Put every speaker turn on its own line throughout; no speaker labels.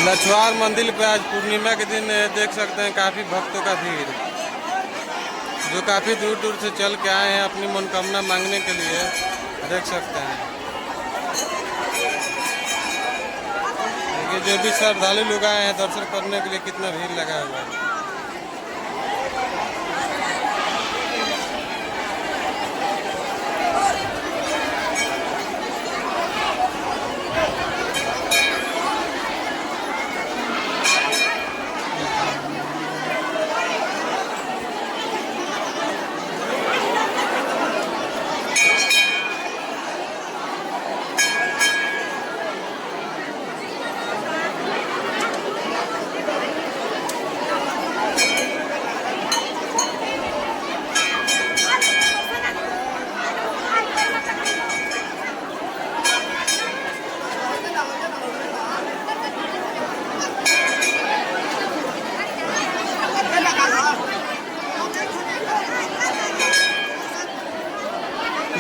लछवार मंदिर पे आज पूर्णिमा के दिन देख सकते हैं काफ़ी भक्तों का भीड़, जो काफ़ी दूर दूर से चल के आए हैं अपनी मनोकामना मांगने के लिए। देख सकते हैं देखिए जो भी श्रद्धालु लोग आए हैं दर्शन करने के लिए कितना भीड़ लगा हुआ है।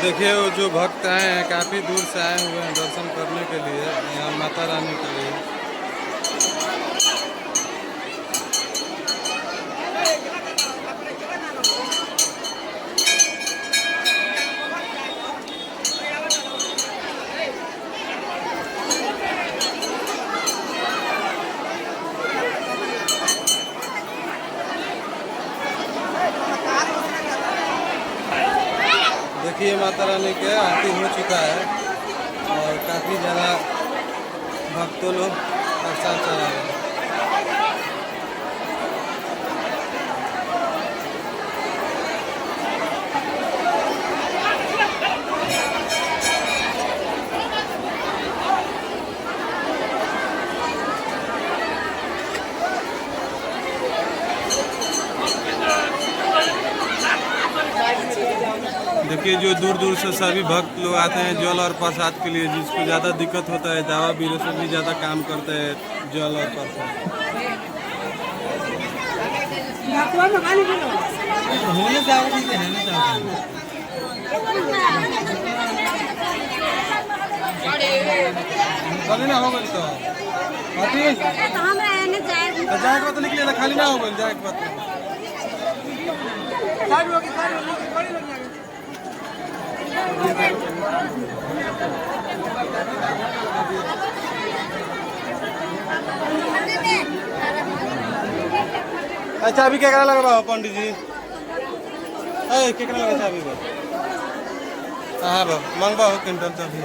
देखिए वो जो भक्त आए हैं काफ़ी दूर से आए हुए हैं दर्शन करने के लिए यहाँ माता रानी के लिए। देखिए माता रानी के आरती हो चुका है और काफ़ी ज़्यादा भक्तों लोग प्रसाद चढ़ा रहे हैं। देखिए जो दूर दूर से सभी भक्त लोग आते हैं जल और प्रसाद के लिए, जिसको ज़्यादा दिक्कत होता है दावा बीरों से भी ज़्यादा काम करते हैं जल और प्रसाद। खाली ना हो गई तो जाए बात निकले खाली ना हो गई जाए बात। अच्छा अभी क्या लगा पंडित जी क्या लगा अभी हाँ बा मंगवा हो क्विंटल तो अभी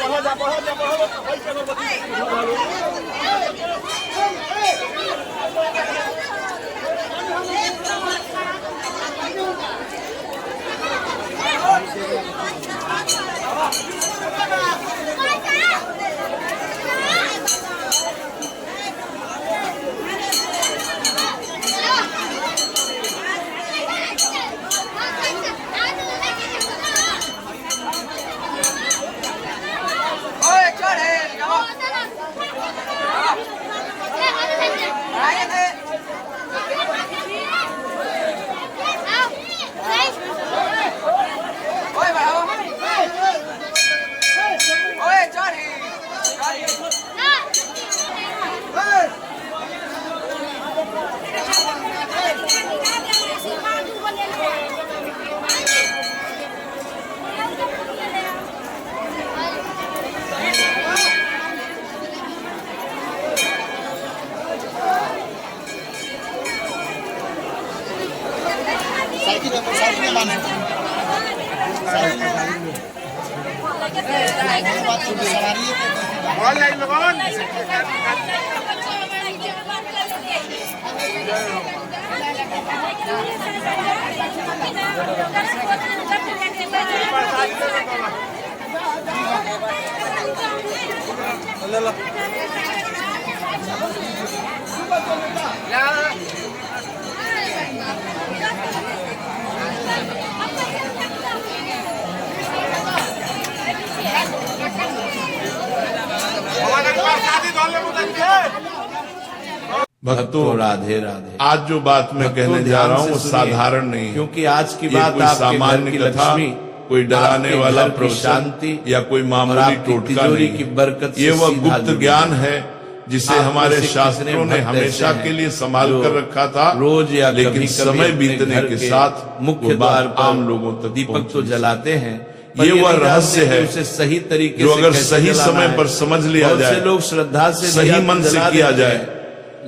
Hãy subscribe cho kênh Ghiền Mì Gõ để không bỏ lỡ những video hấp dẫn।
चलो
भक्तों राधे राधे। आज जो बात मैं कहने जा रहा हूँ वो साधारण नहीं है, क्योंकि आज की बात कोई सामान्य कथा, कोई डराने वाला शांति या कोई मामूली टोटका नहीं की बरकत। ये वह गुप्त ज्ञान है जिसे हमारे शास्त्रों ने हमेशा के लिए संभाल कर रखा था रोज, या लेकिन समय बीतने के साथ मुख्य द्वार आम लोगों तक दीपक तो जलाते हैं। ये वह रहस्य है उसे सही तरीके जो अगर सही समय पर समझ लिया जाए, लोग श्रद्धा से सही मन से किया जाए,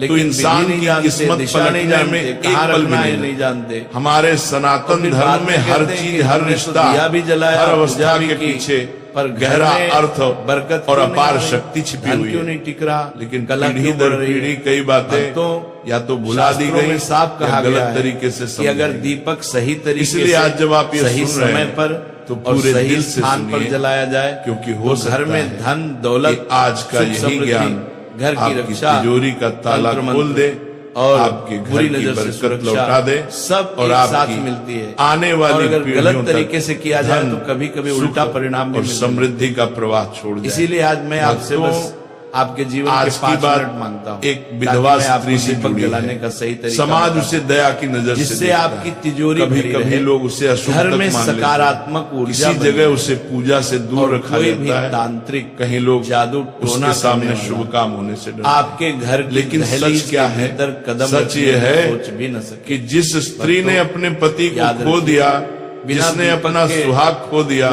तो इंसान की किस्मत पलटने में एक पल भी नहीं जानते। हमारे सनातन धर्म में हर चीज, हर रिश्ता, हर अवस्था के पीछे पर गहरा अर्थ, बरकत और अपार शक्ति छिपी हुई है। क्यों नहीं टिक रहा? लेकिन पीढ़ी दर पीढ़ी कई बातें तो या तो भुला दी गई, साफ कहा गलत तरीके से। अगर दीपक सही तरीके से, इसलिए आज जब आप ये सही समय पर तो पूरे दिल से स्थान पर जलाया जाए, क्योंकि हो घर में धन दौलत आज का यही ज्ञान घर की रक्षा, तिजोरी का ताला खोल दे और आपके घर की बरकत लौटा दे, सब और एक साथ मिलती है। आने वाली अगर गलत तरीके से किया जाए तो कभी कभी उल्टा परिणाम और समृद्धि का प्रवाह छोड़ दे। इसीलिए आज मैं आपसे बस आपके जीवन आज के 5 मिनट मांगता हूँ। एक विधवा स्त्री से दीपक जलाने का सही तरीका, समाज उसे दया की नजर से जिससे आपकी तिजोरी कभी कभी लोग उसे अशुभ घर में सकारात्मक ऊर्जा, किसी जगह उसे पूजा से दूर रखा जाता है। तांत्रिक कहीं लोग जादू टोना सामने शुभ काम होने से डरते हैं। आपके घर, लेकिन सच क्या है? कदम सच ये है सोच भी न सके कि जिस स्त्री ने अपने पति को खो दिया, जिसने अपना सुहाग खो दिया,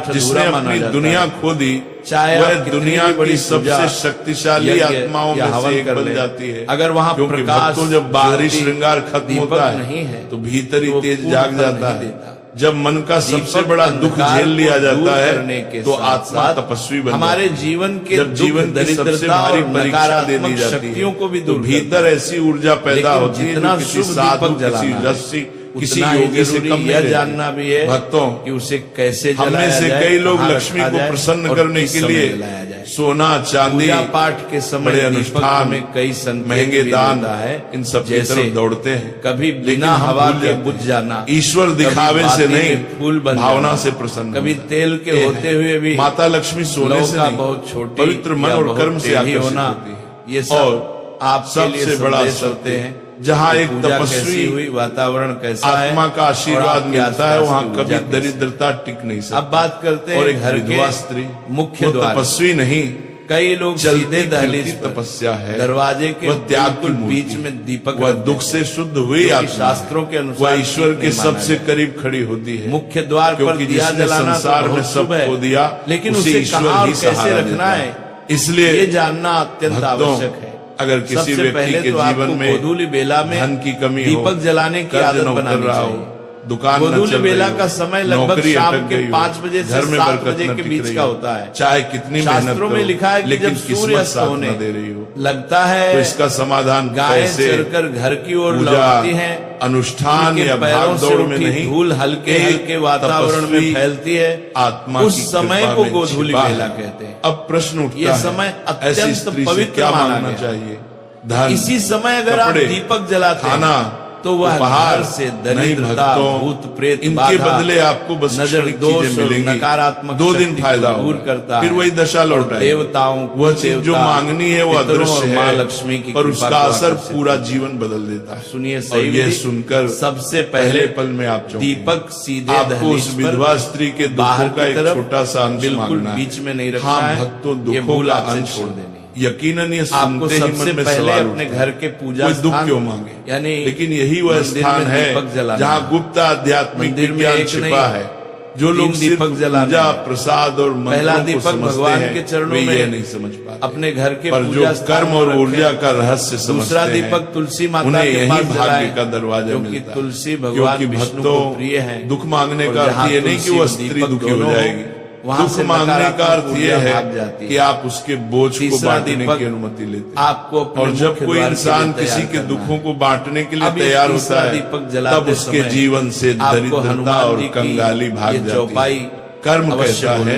जिसने अपनी दुनिया खो दी, चाहे वह दुनिया की सबसे शक्तिशाली आत्माओं में से एक बन जाती है। अगर वहाँ प्रकाश, तो जब बाहरी श्रृंगार खत्म होता है तो भीतरी तेज जाग जाता है। जब मन का सबसे बड़ा दुख झेल लिया जाता है तो आत्मा तपस्वी बन हमारे जीवन के जब जीवन की सबसे भारी परीक्षा दे दी जाती है को भी तो भीतर ऐसी ऊर्जा पैदा होती है किसी साधु, किसी रस्सी, किसी योगी से कम यह जानना भी है भक्तों कि उसे कैसे जलाया जाए। से कई लोग लक्ष्मी को प्रसन्न करने के लिए सोना चांदी पाठ के समय अनुष्ठान में कई महंगे दान है, इन सब की तरफ दौड़ते हैं। कभी बिना हवा के बुझ जाना, ईश्वर दिखावे से नहीं फूल भावना से प्रसन्न। कभी तेल के होते हुए भी माता लक्ष्मी सोने से नहीं, बहुत छोटी पवित्र मन और कर्म से आकर्षित होती है। ये सब आप सबसे बड़ा सत्य है। जहाँ एक तपस्वी हुई, वातावरण कैसा है, आत्मा का आशीर्वाद मिलता है, वहाँ कभी दरिद्रता टिक नहीं सकती। अब बात करते हैं और एक विधवा स्त्री मुख्य तपस्वी नहीं, कई लोग सीधे दहलीज तपस्या है, दरवाजे के त्याग के बीच में दीपक, वह दुख से शुद्ध हुई शास्त्रों के अनुसार वह ईश्वर के सबसे करीब खड़ी होती है। मुख्य द्वार पर दिया जलाना संसार में सब खो दिया, लेकिन उसे कहाँ और कैसे रखना है, इसलिए ये जानना अत्यंत आवश्यक है। अगर किसी व्यक्ति के जीवन में गोधूली बेला में धन की कमी हो, दीपक जलाने की आदत बनानी चाहिए। दुकान गोधूली बेला का समय लगभग शाम के 5 बजे से 7 बजे के बीच का होता है। चाहे कितनी शास्त्रों में लिखा है कि जब सूर्य अस्त होने दे रही हो लगता है तो इसका समाधान गायें चरकर घर की ओर लौटती हैं, अनुष्ठान या भाग दौड़ में नहीं, धूल हल्के हल्के वातावरण में फैलती है, आत्मा उस समय को गोधूली बेला कहते हैं। अब प्रश्न उठता है, ये समय अत्यंत पवित्र माना चाहिए। धन, इसी समय अगर आप दीपक जलाते हैं तो वह बाहर से दरिद्रता, भूत प्रेत, इनके बदले आपको बस नजर दोष मिलेंगे, नकारात्मक 2 दिन फायदा दूर करता, फिर वही दशा लौटा। देवताओं वह चीज जो मांगनी है वो अदृश्य है, लक्ष्मी की, पर उसका असर पूरा जीवन बदल देता है। सुनिए सही, ये सुनकर सबसे पहले पल में आप दीपक सीधे आपको उस विधवा स्त्री के दुखों का एक छोटा सा अंश बिल्कुल बीच में नहीं रखना है। भक्तों दुखों का अंश छोड़ देना, यकीनन ये आपको सबसे पहले अपने घर के पूजा दुख क्यों मांगे, यानी लेकिन यही वह स्थान है जहाँ गुप्त आध्यात्मिक ज्ञान छिपा है। जो लोग दीपक जलाना, प्रसाद और पहला दीपक भगवान के चरणों में नहीं समझ पाते अपने घर के, पर जो कर्म और ऊर्जा का रहस्य समझते हैं, दूसरा दीपक तुलसी माता के पास भाग्य का दरवाजा मिलता है। तुलसी भगवान विष्णु को प्रिय है। दुख मांगने का अर्थ ये नहीं कि वह स्त्री दुखी हो जाएगी, दुख मांगने का अर्थ यह है कि आप उसके बोझ को बांटने की अनुमति लेते हैं। आपको और जब कोई इंसान किसी के दुखों को बांटने के लिए तैयार होता है तब उसके जीवन से दरिद्रता और कंगाली भाग जाती है। कर्म कहता है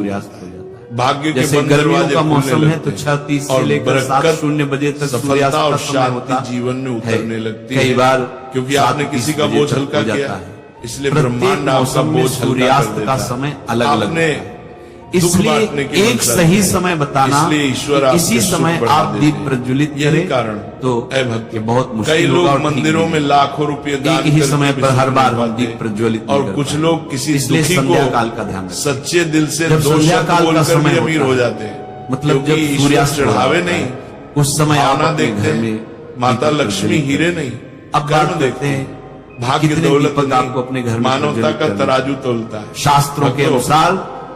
सूर्यास्त हो जाता है।
भाग्य के
जैसे
बंद
गर्मियों
दरवाजे
का
खुलने
मौसम है
लगते
तो
हैं
6:30 से
और
लेकर
बरकत,
7:00 बजे तक सूर्यास्त
सफलता
का
और
समय होता
शांति जीवन में उतरने
है।
लगती
कई
है।
बार
क्योंकि आपने
7:30
किसी का
बजे
बोझ
तक
हल्का
हो जाता
किया,
है।
इसलिए
प्रत्येक
ब्रह्मांड आपका
मौसम में
बोझ हल्का कर
सूर्यास्त
देता
का
है।
समय अलग अलग
आपने
होता है।
दुख
इसलिए
बांटने की
एक
मंशा
सही
दी है।
समय बताना
इसलिए ईश्वर
कि
आपके
इसी
सुख
समय
बढ़ा
आप
देते
दीप
हैं।
प्रज्वलित
यही
करें
कारण
तो
है भक्त।
ये बहुत मुश्किल
कई
होगा
लोग
और ठीक
मंदिरों
नहीं
में
होगा।
लाखों रुपए दान
एक ही
करके
समय
भी
पर
सुख
हर
नहीं
बार हम
पाते।
दीप प्रज्वलित नहीं
और
कर
कुछ
पाते।
लोग किसी
इसलिए
दुखी
संध्या
को
काल का ध्यान रखें।
सच्चे दिल से
जब
दो
संध्या
शब्द
काल का
बोलकर
समय
भी अमीर
होता
हो
है,
जाते हैं।
मतलब जब
क्योंकि ईश्वर
सूर्यास्त हो
चढ़ावे
जाता है,
नहीं,
उस समय आप
भावना
अपने
देखते
घर में
हैं। माता
दीप
लक्ष्मी
प्रज्वलित
हीरे
करें।
नहीं,
अब बात
कर्म
करते
देखते
हैं
हैं। भाग्य
कितने
दौलत
दीपक
नहीं,
आपको अपने घर में
मानवता
प्रज्वलित
का
करने
तराजू तोलता है।
शास्त्रों के
भक्तों,
अनुसार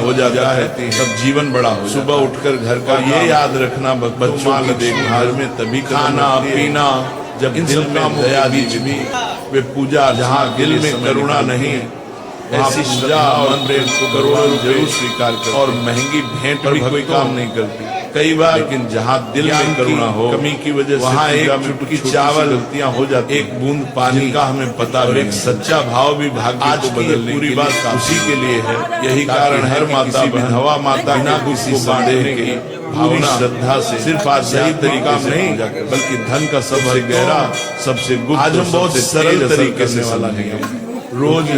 हो जाता है तब जीवन बड़ा हो। सुबह उठकर घर का ये याद रखना, बच्चों की देखभाल में तभी खाना पीना, जब दिल में दया बीच भी वे पूजा, जहाँ दिल में करुणा नहीं ऐसी पूजा और प्रेम को करोड़ों जरूर स्वीकार करते और महंगी भेंट भी कोई काम नहीं करती। कई बार लेकिन जहाँ दिल में करुणा हो, कमी की वजह से वहाँ एक चुटकी चावल गलतियाँ हो जाती, एक बूंद पानी का हमें पता और एक सच्चा भाव भी भाग्य को बदलने पूरी बात उसी के लिए है। यही कारण हर माता विधवा माता बिना किसी बांधने की भावना श्रद्धा से सिर्फ आज सही तरीका में नहीं बल्कि धन का सबसे गहरा सबसे गुप्त आज हम बहुत सरल तरीके से वाला नहीं है। रोज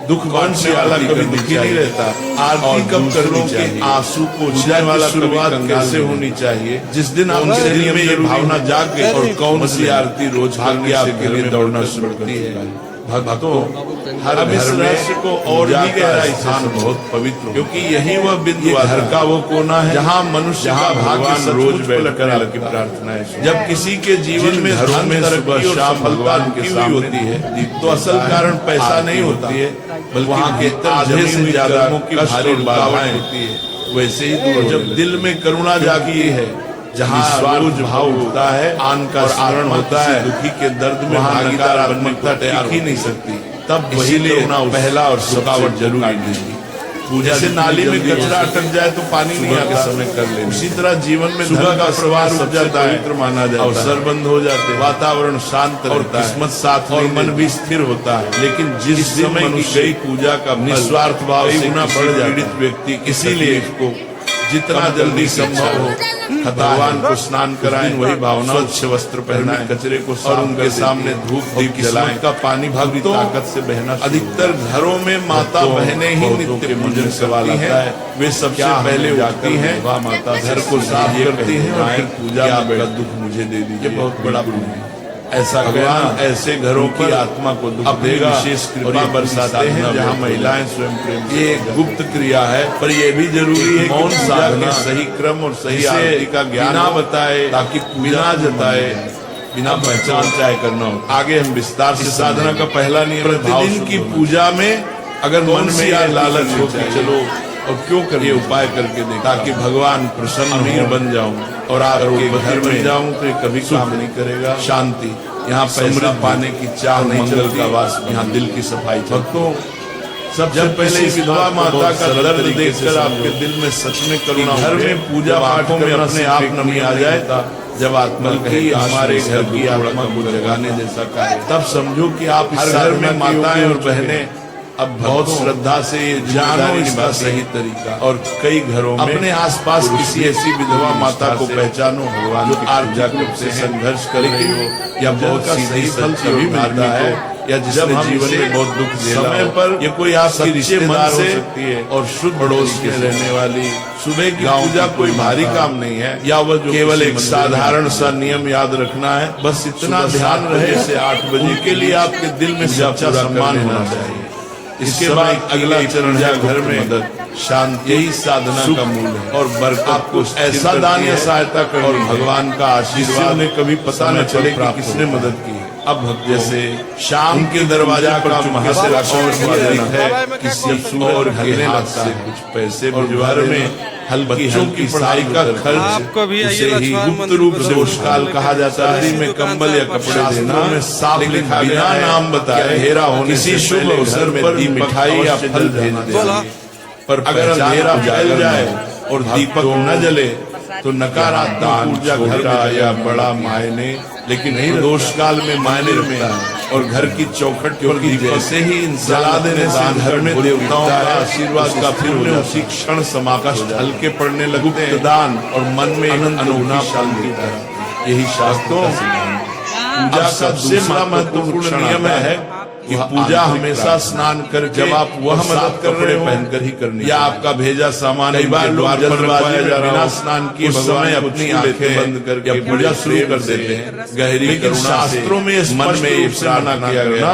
दुख बांटने वाला कभी दुखी नहीं रहता। आरती कब करनी चाहिए, आंसू पोंछने वाला शुरुआत कैसे होनी चाहिए, जिस दिन आपके दिल में ये भावना जाग गई और कौन सी आरती रोज भाग्य आपके लिए दौड़ना शुरू करती है। भक्तों हर इस रहस्य को और भी गहरा स्थान बहुत पवित्र क्योंकि यही वह बिंदु घर का वो कोना है जहाँ मनुष्य का भगवान रोज बैठकर आपकी प्रार्थना है। जब किसी के जीवन में धर्म में तरक्की और भगवान की सामने होती है तो असल कारण पैसा नहीं होती है बल्कि वहाँ के आधे से ज्यादा की भारी बाधाएं होती है। वैसे ही जब दिल में करुणा जागी है, जहाँ रोज भाव होता है, आन का स्मरण होता है, दुखी के दर्द में भागीदार आत्मकता तैयार ही नहीं सकती, तब वही लेना पहला और रुकावट जरूर देगी। जैसे नाली में कचरा अटक जाए तो पानी नहीं आके समय कर ले, उसी तरह जीवन में धन का प्रवाह रुक जाता है, पवित्र माना जाता है, अवसर बंद हो जाते हैं, वातावरण शांत और किस्मत साथ और मन भी स्थिर होता है। लेकिन जिस समय की गई पूजा का निस्वार्थ भाव से बढ़ पीड़ित व्यक्ति, इसीलिए इसको जितना जल्दी संभव हो भगवान को स्नान कराएं, वही भावना स्वच्छ वस्त्र पहनाएं, कचरे को और उनके सामने धूप दीप जलाएं, का पानी भक्ति ताकत से बहना। अधिकतर घरों में माता बहनें ही नित्य पूजन करवाती हैं, वे सबसे पहले उठती हैं, माता घर को साफ करती हैं और फिर पूजा का दुख मुझे दे दीजिए। ये बहुत बड़ा पुण्य है। ऐसा भगवान ऐसे घरों की आत्मा को दुख देगा, विशेष कृपा बरसाते हैं जहाँ महिलाएं स्वयं प्रेम। ये एक गुप्त क्रिया है पर यह भी जरूरी है मौन साधना सही क्रम और सही आरती का ज्ञान बताए ताकि बिना जताए बिना पहचान चाहे करना हो। आगे हम विस्तार से साधना का पहला नियम प्रतिदिन की पूजा में अगर मन में यह लालच हो कि चलो और क्यों करिए उपाय करके दें ताकि भगवान प्रसन्न अमीर बन जाऊं और आपके घर में जाऊं तो ये कभी काम नहीं करेगा। शांति यहाँ पैसा पाने की चाह नहीं चलती, का वास यहाँ दिल की सफाई। भक्तों सबसे पहले विधवा माता का दर्द देखकर आपके दिल में सच में करुणा, घर में पूजा पाठ में अपने आप नमी आ जाए जब आत्मा की हमारे घर की आत्मा को जगाने जैसा कार्य, तब समझो कि आप हर घर में माताएं और बहनें अब बहुत श्रद्धा से जानो इसका सही तरीका। और कई घरों में अपने आसपास किसी ऐसी विधवा माता को पहचानो भगवान जो आर्थिक रूप से संघर्ष कर रही हो या बहुत का सही फल तभी मिलता है या जिसने जीवन में बहुत दुख समय पर ये कोई आपकी रिश्तेदार हो सकती है और शुद्ध पड़ोस में रहने वाली। सुबह की पूजा कोई भारी काम नहीं है या वह केवल एक साधारण सा नियम याद रखना है, बस इतना ध्यान रहे से 8 बजे के लिए आपके दिल में सच्चा सम्मान होना चाहिए। इसके बाद अगला चरण है घर में मदद शांति, यही साधना का मूल है और बरकत आपको ऐसा दान या सहायता कर और भगवान का आशीर्वाद में कभी पता न चले कि किसने मदद की। अब जैसे शाम के दरवाजा का महत्व है, किसी और घने हाथ से कुछ पैसे भिजवा में बच्चों की पढ़ाई का खर्च उसे ही गुप्त रूप से दोषकाल कहा जाता है। में कंबल या कपड़े देना में साफ लिखा बिना नाम बताए अंधेरा होने किसी शुभ अवसर पर मिठाई या फल भेज देना। पर अगर अंधेरा फैल जाए और दीपक न जले तो नकारात्मक ऊर्जा घर का या बड़ा मायने लेकिन नहीं दोष काल में मायने में और घर की चौखट पर जैसे ही सलाह देने से घर में देवताओं का आशीर्वाद का फिर उसी क्षण समाकष्ट हल्के पड़ने लगते हैं। दान और मन में अनूना शांति है। यही शास्त्रों पूजा का दूसरा महत्वपूर्ण नियम है कि पूजा हमेशा स्नान कर जब आप वह मदद कपड़े पहनकर ही करनी या आपका भेजा सामान बिना स्नान किए भगवान अपनी आंखें बंद करके पूजा शुरू कर देते हैं गहरी करुणा। शास्त्रों में मन में ये प्रार्थना किया गया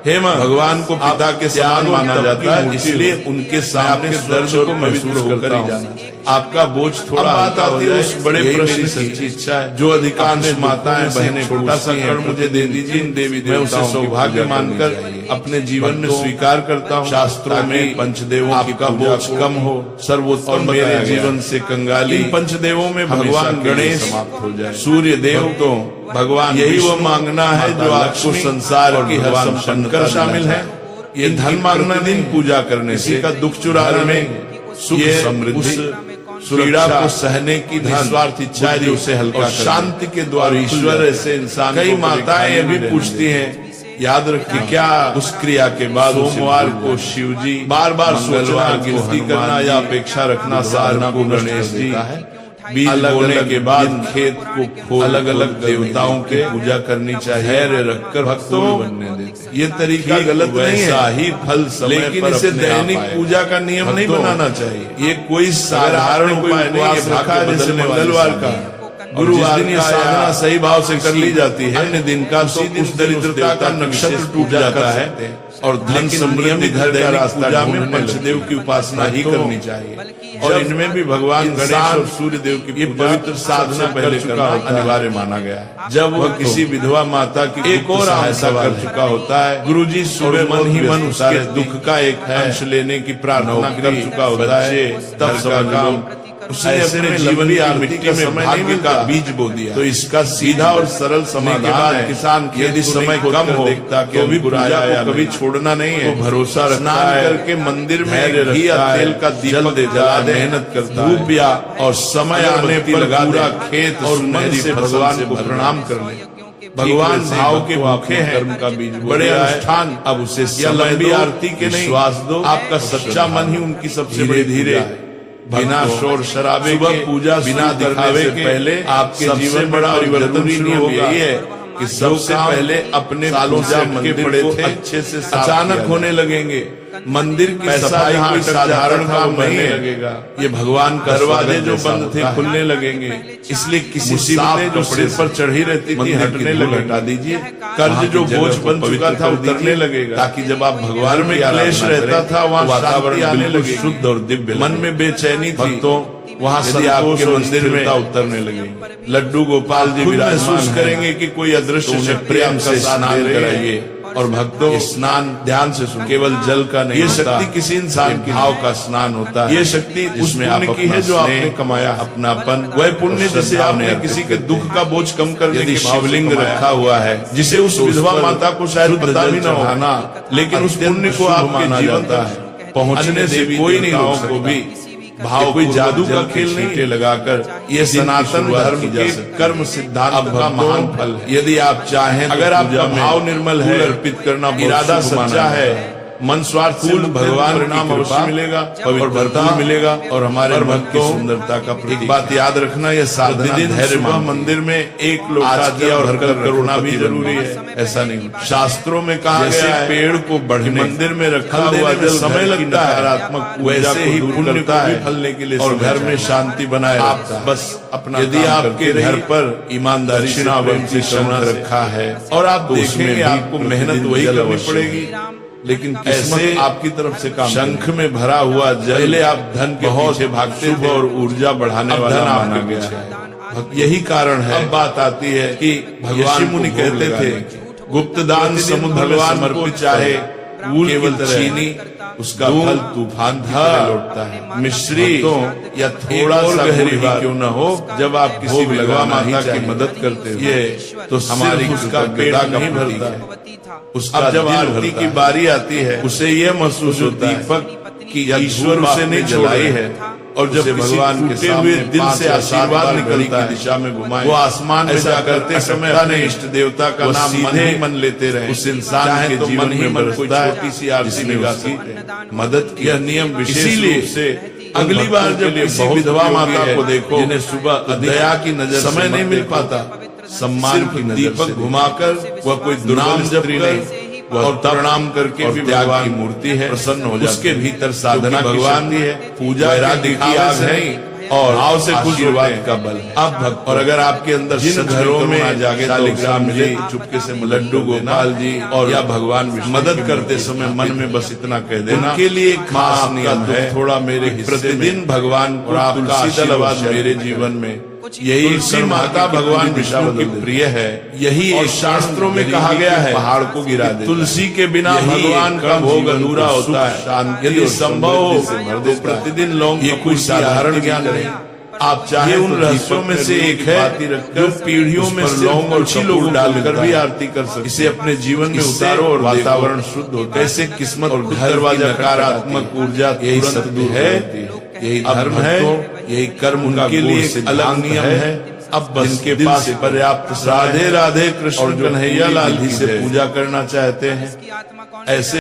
हे मां भगवान को पिता के समान माना जाता है, इसलिए उनके सामने दर्द को महसूस होकर ही जाना। आपका बोझ थोड़ा आता है उस बड़े प्रश्न सच्ची इच्छा है जो अधिकांश माताएं बहनें छोटा सा कण मुझे दे दीजिए। इन देवी देवताओं सौभाग्य मानकर अपने जीवन में स्वीकार करता हूँ। शास्त्रों में पंचदेवों आपका बोझ कम हो, सर्वोत्तम मेरे जीवन से कंगाली। पंचदेवों में भगवान गणेश समाप्त हो जाए, सूर्य देव तो भगवान यही वो मांगना है जो आपको संसार की हर संपन्न शामिल है। ये धन मांगना नहीं, पूजा करने से का दुख चुराने, सुख समृद्धि, पीड़ा को सहने की निस्वार्थ इच्छा है उसे हल्का और शांति के द्वारा ईश्वर ऐसे इंसान। कई माताएं ये भी पूछती हैं, याद रखिए क्या उस क्रिया के बाद सोमवार को शिव जी बार बार सोचना, गिनती करना या अपेक्षा रखना, साधना को गणेश जी बीज बोने के बाद खेत को खोल अलग अलग देवताओं के पूजा करनी चाहिए, धैर्य रखकर भक्तों बनने देते। ये तरीका गलत नहीं है, ही फल समय लेकिन इसे दैनिक पूजा का नियम नहीं बनाना चाहिए। ये कोई साधारण उपाय नहीं है, रखा जैसे मंगलवार का, गुरुवार की साधना सही भाव से कर ली जाती है, अन्य दिन का तो उस दरिद्रता का नक्षत्र टूट जाता है और धन समृद्धि घर का रास्ता में पंचदेव की उपासना ही करनी चाहिए। और इनमें भी भगवान गणेश और सूर्य देव की पवित्र साधना पहले करना अनिवार्य माना गया है। जब वह किसी विधवा माता की एक और सहायता कर चुका होता है, गुरुजी सुबह मन ही मन उसके दुख का एक अंश लेने की प्रार्थना कर चुका होता है, तब सब काम उसने अपने जीवन की मिट्टी में भाग्य का बीज बो दिया। तो इसका सीधा और सरल समाधान है, किसान यदि समय कम हो तो भी पूजा को कभी छोड़ना नहीं है, भरोसा रखना करके मंदिर में घी या तेल का दीपक जला दे, मेहनत करता है, धूप और समय आने पर पूरा खेत और सुनहरी से भगवान को प्रणाम कर ले। भगवान भाव के भूखे हैं, कर्म का बीज बड़े अनुष्ठान अब उसे लंबी आरती के नहीं, श्वास दो, आपका सच्चा मन ही उनकी सबसे बड़ी धीरे बिना शोर शराबे के पूजा बिना दिखावे के पहले आपके जीवन बड़ा परिवर्तन शुरू यही है कि सबसे पहले अपने सालों से मंदिर पड़े थे अच्छे से अचानक होने लगेंगे। मंदिर की सफाई कोई साधारण काम नहीं लगेगा, ये भगवान का दरवाजे जो बंद थे खुलने लगेंगे। इसलिए किसी मुसीबतें जो सिर पर चढ़ी रहती थी हटने लगे, हटा दीजिए। कर्ज जो बोझ बन चुका था उतरने लगेगा, ताकि जब आप भगवान में क्लेश रहता था वहाँ वातावरण आने लगे, शुद्ध और दिव्य। मन में बेचैनी थी तो वहाँ यदि आपके मंदिर में उतरने लगेंगे। लड्डू गोपाल जी महसूस करेंगे कि कोई अदृश्य शक्ति प्रेम से स्नान कराइए। और भक्तों स्नान ध्यान से सुन, केवल जल का नहीं, ये शक्ति किसी इंसान के भाव का स्नान होता है। ये शक्ति उसमें पुण्य की है जो आपने कमाया, अपनापन, वह पुण्य जिसे आपने किसी के दुख का बोझ कम करने के शिवलिंग रखा हुआ है, जिसे उस विधवा माता को शायद पता भी न होना, लेकिन उस पुण्य को आपके जीवन तक पहुँचने से कोई नहीं रोक सकता। को भी भाव कोई जादू का खेल नहीं लगाकर ये सनातन धर्म के कर्म सिद्धांत का महान फल। यदि आप चाहें, अगर आपका भाव निर्मल है, अर्पित करना इरादा सच्चा है, मन स्वार्थ फूल भगवान नाम अवश्य मिलेगा और भरपूर मिलेगा। और हमारे भक्तों सुंदरता का एक बात याद रखना, यह साधना धैर्य मंदिर में एक लोटा दिया और हरकत करुणा भी जरूरी है, ऐसा नहीं। शास्त्रों में कहा गया है पेड़ को बढ़ने मंदिर में रखा हुआ जल समय लगता है, नकारात्मक वैसे ही पुण्य का भी फलने के लिए और घर में शांति बनाए रखता है। बस अपना यदि आपके घर पर ईमानदारी से करुणा रखा है और आप देखेंगे आपको मेहनत वही करनी पड़ेगी, लेकिन ऐसे आपकी तरफ से काम शंख में भरा हुआ जल आप धन के पीछे भागते थे और ऊर्जा बढ़ाने वाला माना गया है। यही कारण है। अब बात आती है कि भगवान मुनि कहते थे गुप्त दान समुद्र भगवान समर्पित चाहे केवल चीनी उसका फल तूफान था लौटता है। मिश्री या थोड़ा सा गहरी क्यों न हो, जब आप किसी विधवा माता की मदद करते हो ये तो हमारी उसका पेट नहीं भरता है। उसका जब आरती की बारी आती है उसे ये महसूस होता है दीपक की ईश्वर उसे नहीं जलाई है, और जब भगवान के हुए दिल से आशीर्वाद निकलता है दिशा में घुमाए, वो आसमान में जा करते समय अपने इष्ट देवता का नाम मन ही मन लेते रहे। उस इंसान के जीवन में मन कोई छोटी सी आरती निगासी मदद की नियम इसीलिए से अगली बार जब किसी विधवा माता को देखो जिन्हें सुबह दया की नजर समय नहीं मिल पाता, सम्मान की दीपक घुमाकर वह कोई दुर्नाम जप नहीं और प्रणाम करके भी भगवान की मूर्ति है, प्रसन्न हो जाए। उसके भीतर साधना भगवान भी है, पूजा दिखावा नहीं और भाव से आशीर्वाद का बल है। अब भक्त और अगर आपके अंदर जिन घरों में जाके शालिग्राम जी चुपके से लड्डू गोपाल जी और या भगवान मदद करते समय मन में बस इतना कह देना, उनके लिए खास नियम है। थोड़ा मेरे प्रतिदिन भगवान को आपका आशीर्वाद मेरे जीवन में, यही तुलसी माता भगवान विष्णु की प्रिय है। यही एक शास्त्रों में कहा गया है पहाड़ को गिरा दे, तुलसी के बिना भगवान का भोग अधूरा होता है। यदि संभव हो तो प्रतिदिन लौंग, ये कोई साधारण ज्ञान नहीं, आप चाहे उन रहस्यों में से एक है जो पीढ़ियों में लौंग और कुछ लोग डालकर भी आरती कर सकते। इसे अपने जीवन में उतारो और वातावरण शुद्ध होता है। कैसे किस्मत और घर वाली नकारात्मक ऊर्जा यही सत्य है, यही धर्म है, यही कर्म उनके लिए एक अलग नियम है। अब बस जिनके पास पर्याप्त राधे राधे कृष्ण कन्हैया लाल जी से पूजा करना चाहते हैं, ऐसे